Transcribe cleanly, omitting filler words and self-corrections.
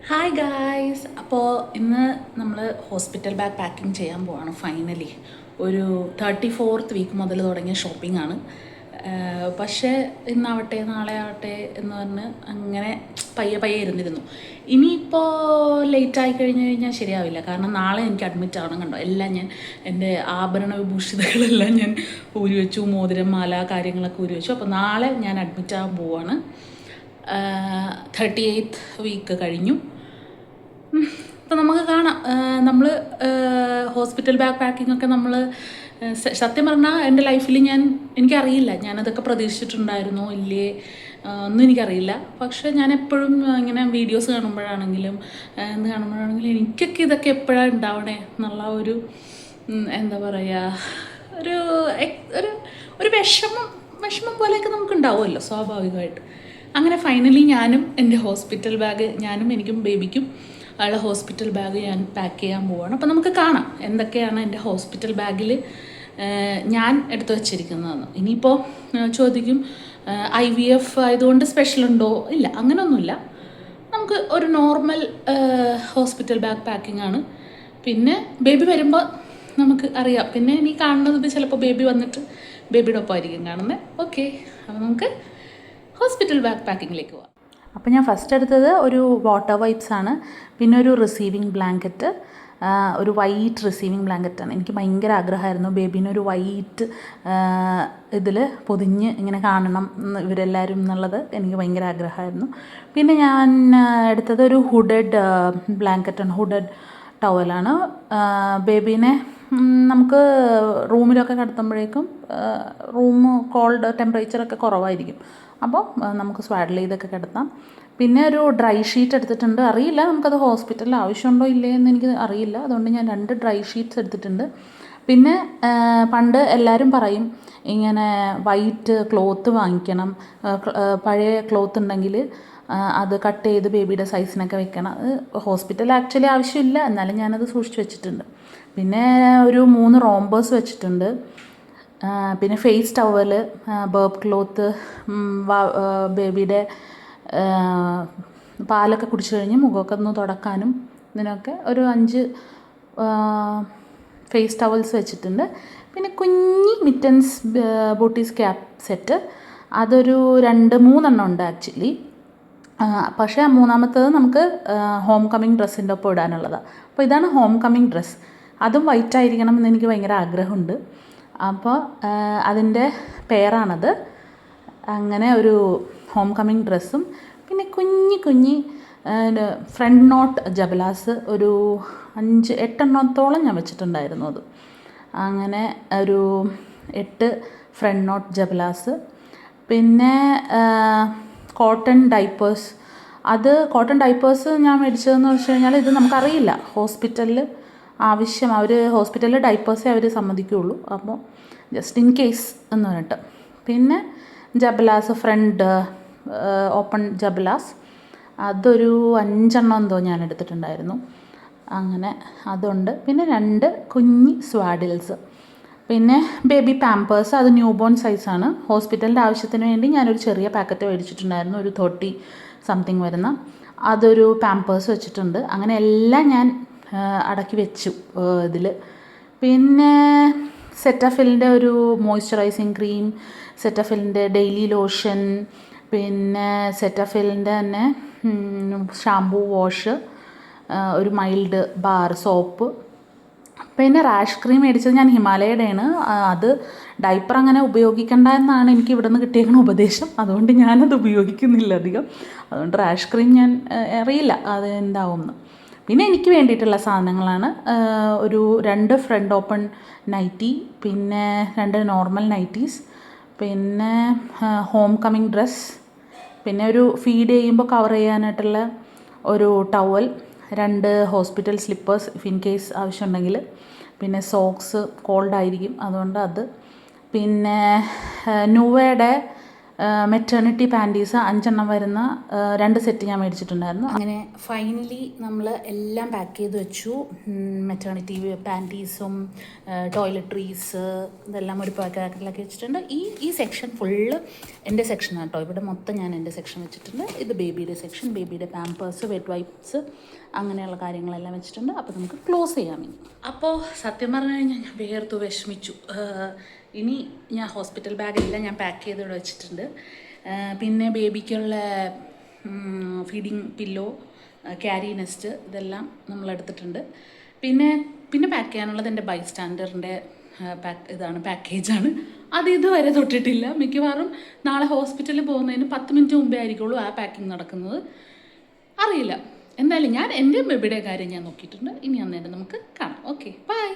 Hi guys. അപ്പോൾ ഇന്ന് നമ്മൾ ഹോസ്പിറ്റൽ ബാഗ് പാക്കിംഗ് ചെയ്യാൻ പോവാണ് ഫൈനലി. ഒരു 34th വീക്ക് മുതൽ തുടങ്ങിയ ഷോപ്പിംഗ് ആണ്. പക്ഷേ ഇന്നാവട്ടെ നാളെ ആവട്ടെ എന്ന് പറഞ്ഞ് അങ്ങനെ പയ്യെ പയ്യെ ഇരുന്നിരുന്നു. ഇനിയിപ്പോൾ ലേറ്റ് ആയി കഴിഞ്ഞ് കഴിഞ്ഞാൽ ശരിയാവില്ല. കാരണം നാളെ എനിക്ക് അഡ്മിറ്റ് ആവണം. കണ്ടോ, എല്ലാം ഞാൻ എൻ്റെ ആഭരണ വിഭൂഷിതകളെല്ലാം ഞാൻ ഊരി വെച്ചു. മോതിരം, മാല, കാര്യങ്ങളൊക്കെ ഊരി വെച്ചു. അപ്പോൾ നാളെ ഞാൻ അഡ്മിറ്റ് ആവാൻ പോവാണ്. 38th വീക്ക് കഴിഞ്ഞു. അപ്പോൾ നമുക്ക് കാണാം. നമ്മൾ ഹോസ്പിറ്റൽ ബാഗ് പാക്കിംഗ് ഒക്കെ നമ്മൾ സത്യം പറഞ്ഞാൽ എൻ്റെ ലൈഫിൽ എനിക്കറിയില്ല ഞാനതൊക്കെ പ്രതീക്ഷിച്ചിട്ടുണ്ടായിരുന്നോ ഇല്ലേ ഒന്നും എനിക്കറിയില്ല. പക്ഷേ ഞാൻ എപ്പോഴും ഇങ്ങനെ വീഡിയോസ് കാണുമ്പോഴാണെങ്കിലും എന്ത് കാണുമ്പോഴാണെങ്കിലും എനിക്കൊക്കെ ഇതൊക്കെ എപ്പോഴാണ് ഉണ്ടാവണേ എന്നുള്ള ഒരു എന്താ പറയുക, ഒരു ഒരു ഒരു വിഷമം പോലെയൊക്കെ നമുക്ക് ഉണ്ടാവുമല്ലോ സ്വാഭാവികമായിട്ട്. അങ്ങനെ ഫൈനലി ഞാനും എനിക്കും ബേബിക്കും ഉള്ള ഹോസ്പിറ്റൽ ബാഗ് ഞാൻ പാക്ക് ചെയ്യാൻ പോവുകയാണ്. അപ്പോൾ നമുക്ക് കാണാം എന്തൊക്കെയാണ് എൻ്റെ ഹോസ്പിറ്റൽ ബാഗിൽ ഞാൻ എടുത്തു വച്ചിരിക്കുന്നതെന്ന്. ഇനിയിപ്പോൾ ചോദിക്കും IVF ആയതുകൊണ്ട് സ്പെഷ്യൽ ഉണ്ടോ? ഇല്ല, അങ്ങനെയൊന്നുമില്ല. നമുക്ക് ഒരു നോർമൽ ഹോസ്പിറ്റൽ ബാഗ് പാക്കിംഗ് ആണ്. പിന്നെ ബേബി വരുമ്പോൾ നമുക്ക് അറിയാം. പിന്നെ ഇനി കാണുന്നത് ചിലപ്പോൾ ബേബി വന്നിട്ട് ബേബിയുടെ ഒപ്പമായിരിക്കും കാണുന്നത്. ഓക്കെ, അപ്പോൾ നമുക്ക് ഹോസ്പിറ്റൽ ബാഗ് പാക്കിങ്ങിലേക്ക് പോവാം. അപ്പോൾ ഞാൻ ഫസ്റ്റ് എടുത്തത് ഒരു വാട്ടർ വൈപ്സ് ആണ്. പിന്നെ ഒരു റിസീവിങ് ബ്ലാങ്കറ്റ്, ഒരു വൈറ്റ് റിസീവിങ് ബ്ലാങ്കറ്റാണ്. എനിക്ക് ഭയങ്കര ആഗ്രഹമായിരുന്നു ബേബീനെ ഒരു വൈറ്റ് ഇതിൽ പൊതിഞ്ഞ് ഇങ്ങനെ കാണണം ഇവരെല്ലാവരും എന്നുള്ളത് എനിക്ക് ഭയങ്കര ആഗ്രഹമായിരുന്നു. പിന്നെ ഞാൻ എടുത്തത് ഒരു ഹുഡഡ് ബ്ലാങ്കറ്റാണ്, ഹുഡഡ് ടവലാണ്. ബേബീനെ നമുക്ക് റൂമിലൊക്കെ കിടത്തുമ്പോഴേക്കും റൂം കോൾഡ് ടെമ്പറേച്ചറൊക്കെ കുറവായിരിക്കും. അപ്പോൾ നമുക്ക് സ്വാഡിൽ ചെയ്തൊക്കെ കിടത്താം. പിന്നെ ഒരു ഡ്രൈ ഷീറ്റ് എടുത്തിട്ടുണ്ട്. അറിയില്ല നമുക്കത് ഹോസ്പിറ്റലിൽ ആവശ്യമുണ്ടോ ഇല്ലേ എന്ന് എനിക്ക് അറിയില്ല. അതുകൊണ്ട് ഞാൻ 2 ഡ്രൈ ഷീറ്റ്സ് എടുത്തിട്ടുണ്ട്. പിന്നെ പണ്ട് എല്ലാവരും പറയും ഇങ്ങനെ വൈറ്റ് ക്ലോത്ത് വാങ്ങിക്കണം, പഴയ ക്ലോത്ത് ഉണ്ടെങ്കിൽ അത് കട്ട് ചെയ്ത് ബേബിയുടെ സൈസിനൊക്കെ വെക്കണം. അത് ഹോസ്പിറ്റലിൽ ആക്ച്വലി ആവശ്യമില്ല, എന്നാലും ഞാനത് സൂക്ഷിച്ച് വെച്ചിട്ടുണ്ട്. പിന്നെ ഒരു 3 റോംബേഴ്സ് വെച്ചിട്ടുണ്ട്. പിന്നെ ഫേസ് ടവല്, ബേബ് ക്ലോത്ത്, ബേബിയുടെ പാലൊക്കെ കുടിച്ചു കഴിഞ്ഞ് മുഖമൊക്കെ ഒന്ന് തുടക്കാനും ഇതിനൊക്കെ ഒരു 5 ഫേസ് ടവൽസ് വെച്ചിട്ടുണ്ട്. പിന്നെ കുഞ്ഞി മിറ്റൻസ് ബൂട്ടീസ് ക്യാപ്പ് സെറ്റ്, അതൊരു 2-3 ഉണ്ട് ആക്ച്വലി. പക്ഷേ മൂന്നാമത്തേത് നമുക്ക് ഹോം കമ്മിങ് ഡ്രസ്സിൻ്റെ ഒപ്പം ഇടാനുള്ളതാണ്. അപ്പോൾ ഇതാണ് ഹോം കമ്മിങ് ഡ്രസ്സ്. അതും വൈറ്റ് ആയിരിക്കണം എന്ന് എനിക്ക് ഭയങ്കര ആഗ്രഹമുണ്ട്. അപ്പോൾ അതിൻ്റെ പേരാണത്. അങ്ങനെ ഒരു ഹോം കമ്മിങ് ഡ്രസ്സും പിന്നെ കുഞ്ഞി ഫ്രണ്ട് നോട്ട് ജബലാസ് ഒരു 5-8 ഞാൻ വെച്ചിട്ടുണ്ടായിരുന്നു. അത് അങ്ങനെ ഒരു 8 ഫ്രണ്ട് നോട്ട് ജബലാസ്. പിന്നെ കോട്ടൺ ഡൈപ്പേഴ്സ്. കോട്ടൺ ഡൈപ്പേഴ്സ് ഞാൻ മേടിച്ചതെന്ന് വെച്ച് കഴിഞ്ഞാൽ ഇത് നമുക്കറിയില്ല ഹോസ്പിറ്റലിൽ ആവശ്യം, ഹോസ്പിറ്റലിൽ ഡൈപ്പേഴ്സേ അവർ സമ്മതിക്കുകയുള്ളൂ. അപ്പോൾ ജസ്റ്റ് ഇൻ കേസ് എന്ന് പറഞ്ഞിട്ട്. പിന്നെ ജബലാസ്, ഫ്രണ്ട് ഓപ്പൺ ജബലാസ്, അതൊരു 5 ഞാൻ എടുത്തിട്ടുണ്ടായിരുന്നു. അങ്ങനെ അതുണ്ട്. പിന്നെ 2 കുഞ്ഞി സ്വാഡിൽസ്. പിന്നെ ബേബി പാമ്പേഴ്സ്, അത് ന്യൂ ബോൺ സൈസാണ്. ഹോസ്പിറ്റലിൻ്റെ ആവശ്യത്തിന് വേണ്ടി ഞാനൊരു ചെറിയ പാക്കറ്റ് മേടിച്ചിട്ടുണ്ടായിരുന്നു, ഒരു 30 സംതിങ് വരുന്ന. അതൊരു പാമ്പേഴ്സ് വെച്ചിട്ടുണ്ട്. അങ്ങനെ എല്ലാം ഞാൻ അടക്കി വെച്ചു ഇതിൽ. പിന്നെ സെറ്റഫിലിൻ്റെ ഒരു മോയ്സ്ചറൈസിങ് ക്രീം, സെറ്റഫിലിൻ്റെ ഡെയിലി ലോഷൻ, പിന്നെ സെറ്റഫിലിൻ്റെ തന്നെ ഷാംപൂ വാഷ്, ഒരു മൈൽഡ് ബാർ സോപ്പ്. പിന്നെ റാഷ് ക്രീം മേടിച്ചത് ഞാൻ ഹിമാലയയുടെയാണ്. അത് ഡൈപ്പർ അങ്ങനെ ഉപയോഗിക്കേണ്ട എന്നാണ് എനിക്ക് ഇവിടെ നിന്ന് കിട്ടിയേക്കുന്ന ഉപദേശം. അതുകൊണ്ട് ഞാനത് ഉപയോഗിക്കുന്നില്ല അധികം. അതുകൊണ്ട് റാഷ് ക്രീം ഞാൻ അറിയില്ല അത് എന്താവുമെന്ന്. പിന്നെ എനിക്ക് വേണ്ടിയിട്ടുള്ള സാധനങ്ങളാണ് ഒരു 2 ഫ്രണ്ട് ഓപ്പൺ നൈറ്റി, പിന്നെ 2 നോർമൽ നൈറ്റീസ്, പിന്നെ ഹോം കമ്മിങ് ഡ്രസ്സ്, പിന്നെ ഒരു ഫീഡ് ചെയ്യുമ്പോൾ കവർ ചെയ്യാനായിട്ടുള്ള ഒരു towel, 2 hospital slippers in case ആവശ്യമുണ്ടെങ്കിൽ, പിന്നെ സോക്സ്, കോൾഡായിരിക്കും അതുകൊണ്ട് അത്, പിന്നെ നുവയുടെ മെറ്റേണിറ്റി പാൻറ്റീസ് 5 വരുന്ന 2 സെറ്റ് ഞാൻ മേടിച്ചിട്ടുണ്ടായിരുന്നു. അങ്ങനെ ഫൈനലി നമ്മൾ എല്ലാം പാക്ക് ചെയ്ത് വെച്ചു. മെറ്റേണിറ്റി പാൻറ്റീസും ടോയ്ലറ്ററീസ് ഇതെല്ലാം ഒരു പാക്കറ്റിലാക്കി വെച്ചിട്ടുണ്ട്. ഈ സെക്ഷൻ ഫുള്ള് എൻ്റെ സെക്ഷനാണ് കേട്ടോ. ഇവിടെ മൊത്തം ഞാൻ എൻ്റെ സെക്ഷൻ വെച്ചിട്ടുണ്ട്. ഇത് ബേബിയുടെ സെക്ഷൻ, ബേബിയുടെ പാമ്പേഴ്സ്, വെറ്റ് വൈപ്സ് അങ്ങനെയുള്ള കാര്യങ്ങളെല്ലാം വെച്ചിട്ടുണ്ട്. അപ്പോൾ നമുക്ക് ക്ലോസ് ചെയ്യാം ഇനി. അപ്പോൾ സത്യം പറഞ്ഞു കഴിഞ്ഞാൽ ഞാൻ വേർത്തു വിഷമിച്ചു. ഇനി ഞാൻ ഹോസ്പിറ്റൽ ബാഗെല്ലാം ഞാൻ പാക്ക് ചെയ്ത് ഇവിടെ വെച്ചിട്ടുണ്ട്. പിന്നെ ബേബിക്കുള്ള ഫീഡിങ് പില്ലോ, ക്യാരി നെസ്റ്റ് ഇതെല്ലാം നമ്മളെടുത്തിട്ടുണ്ട്. പിന്നെ പാക്ക് ചെയ്യാനുള്ളത് എൻ്റെ ബൈസ്റ്റാൻഡറിൻ്റെ പാക്കേജാണ്. അത് ഇതുവരെ തൊട്ടിട്ടില്ല. മിക്കവാറും നാളെ ഹോസ്പിറ്റലിൽ പോകുന്നതിന് 10 മിനിറ്റ് മുമ്പേ ആയിരിക്കുള്ളൂ ആ പാക്കിങ് നടക്കുന്നത്. അറിയില്ല. എന്തായാലും ഞാൻ എൻ്റെ ബേബിയുടെ കാര്യം ഞാൻ നോക്കിയിട്ടുണ്ട്. ഇനി അന്നേരം നമുക്ക് കാണാം. Okay, by.